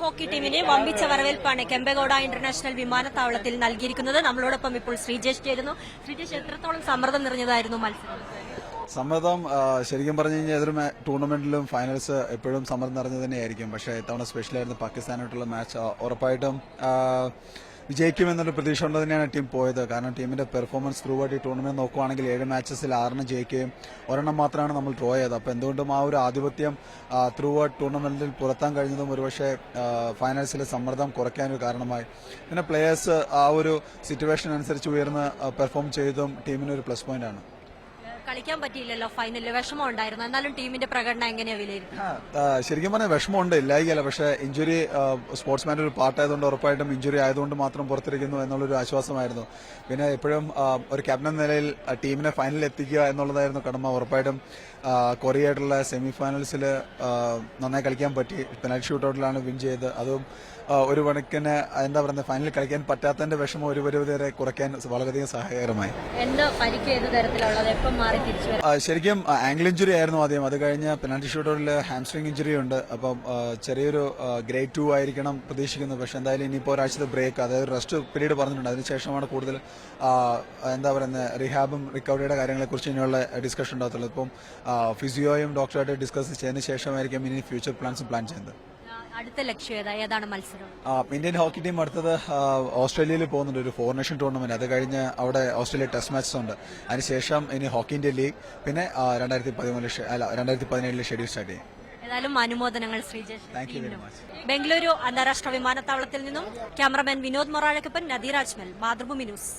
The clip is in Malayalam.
ഹോക്കി ടീമിനെ വമ്പിച്ച വരവേൽപ്പാണ് കെമ്പഗൌഡ ഇന്റർനാഷണൽ വിമാനത്താവളത്തിൽ നൽകിയിരിക്കുന്നത്. നമ്മളോടൊപ്പം ഇപ്പോൾ ശ്രീജേഷ് ചേരുന്നു. ശ്രീജേഷ്, എത്രത്തോളം സമ്മർദ്ദം നിറഞ്ഞതായിരുന്നു മത്സരം? സമ്മർദ്ദം ശരിക്കും പറഞ്ഞു കഴിഞ്ഞാൽ ഏതൊരു ടൂർണമെന്റിലും ഫൈനൽസ് എപ്പോഴും സമ്മർദ്ദം നിറഞ്ഞു തന്നെയായിരിക്കും. പക്ഷേ ഇത്തവണ സ്പെഷ്യലായിരുന്നു പാകിസ്ഥാനായിട്ടുള്ള മാച്ച്. ഉറപ്പായിട്ടും വിജയിക്കുമെന്നൊരു പ്രതീക്ഷ കൊണ്ട് തന്നെയാണ് ടീം പോയത്. കാരണം ടീമിന്റെ പെർഫോമൻസ് ത്രൂ ആയിട്ട് ഈ ടൂർണമെന്റ് നോക്കുകയാണെങ്കിൽ 7 മാച്ചസിൽ 6 ജയിക്കുകയും ഒരെണ്ണം മാത്രമാണ് നമ്മൾ ഡ്രോ ചെയ്തത്. അപ്പോൾ എന്തുകൊണ്ടും ആ ഒരു ആധിപത്യം ത്രൂ ഔട്ട് ടൂർണമെന്റിൽ പുലർത്താൻ കഴിഞ്ഞതും ഒരുപക്ഷെ ഫൈനൽസിലെ സമ്മർദ്ദം കുറയ്ക്കാനൊരു കാരണമായി. പിന്നെ പ്ലേയേഴ്സ് ആ ഒരു സിറ്റുവേഷൻ അനുസരിച്ച് ഉയർന്ന് പെർഫോം ചെയ്തതും ടീമിനൊരു പ്ലസ് പോയിന്റ് ആണ്. കളിക്കാൻ പറ്റിയില്ലല്ലോ ഫൈനലിൽ, വിഷമം ഉണ്ടായിരുന്നു. എന്നാലും ടീമിന്റെ പ്രകടനം എങ്ങനെയാ വിലയിരുത്തുന്നത്? ശരിക്കും പറഞ്ഞാൽ വിഷമമുണ്ട്, ഇല്ലായികയല്ല. പക്ഷേ ഇഞ്ചുറി സ്പോർട്സ്മാൻ്റെ ഒരു പാർട്ടായതുകൊണ്ട് ഉറപ്പായിട്ടും ഇഞ്ചുറി ആയതുകൊണ്ട് മാത്രം പുറത്തിരിക്കുന്നു എന്നുള്ളൊരു ആശ്വാസമായിരുന്നു. പിന്നെ എപ്പോഴും ഒരു ക്യാപ്റ്റൻ നിലയിൽ ടീമിനെ ഫൈനലിൽ എത്തിക്കുക എന്നുള്ളതായിരുന്നു കടമ. ഉറപ്പായിട്ടും കൊറിയയായിട്ടുള്ള സെമി ഫൈനൽസിൽ നന്നായി കളിക്കാൻ പറ്റി. പെനാൽറ്റി ഷൂട്ടൗട്ടിലാണ് വിൻ ചെയ്തത്. അതും ഒരു കണക്കിന് എന്താ പറയുന്നത്, ഫൈനലിൽ കളിക്കാൻ പറ്റാത്തതിന്റെ വിഷമം ഒരു പരിധി വരെ കുറയ്ക്കാൻ വളരെയധികം സഹായകരമായി. ശരിക്കും ആംഗിൾ ഇഞ്ചുറി ആയിരുന്നു ആദ്യം. അത് കഴിഞ്ഞ് പെനാൽറ്റി ഷൂട്ടൗട്ടിൽ ഹാംസ്ട്രിങ് ഇഞ്ചുറി ഉണ്ട്. അപ്പം ചെറിയൊരു ഗ്രേഡ് 2 ആയിരിക്കണം പ്രതീക്ഷിക്കുന്നത്. പക്ഷെ എന്തായാലും ഇനിയിപ്പോൾ ഒരാഴ്ചത്തെ ബ്രേക്ക്, അതായത് റെസ്റ്റ് പീരീഡ് പറഞ്ഞിട്ടുണ്ട്. അതിനുശേഷമാണ് കൂടുതൽ എന്താ പറയുന്നത് റിഹാബും റിക്കവറിയുടെ കാര്യങ്ങളെക്കുറിച്ച് ഇനിയുള്ള ഡിസ്കഷൻ ഉണ്ടാകത്തുള്ളൂ. ഇപ്പം ഫിസിയോയും ഡോക്ടറായിട്ട് ഡിസ്കസ് ചെയ്തതിന് ശേഷമായിരിക്കും ഇനി ഫ്യൂച്ചർ പ്ലാൻസ് പ്ലാൻ ചെയ്യുന്നത്. അടുത്ത ലക്ഷ്യം ഏതാണ് മത്സരം? ഇന്ത്യൻ ഹോക്കി ടീം അടുത്തത് ഓസ്ട്രേലിയയിൽ പോകുന്നുണ്ട്, ഒരു 4 നേഷൻ ടൂർണമെന്റ്. അത് കഴിഞ്ഞ് അവിടെ ഓസ്ട്രേലിയ ടെസ്റ്റ് മാച്ചസ് ഉണ്ട്. അതിനുശേഷം ഇനി ഹോക്കി ഇന്ത്യ ലീഗ്, പിന്നെ 2017 ഷെഡ്യൂൾ സ്റ്റാർട്ട് ചെയ്യും. ഏതായാലും അനുമോദനങ്ങൾ Sreejesh. Thank you very much. Bengaluru അന്താരാഷ്ട്ര വിമാനത്താവളത്തിൽ നിന്നും ക്യാമറമാൻ വിനോദ് മൊറാഴക്കൊപ്പം നദീർ അജ്മൽ, മാതൃഭൂമി ന്യൂസ്.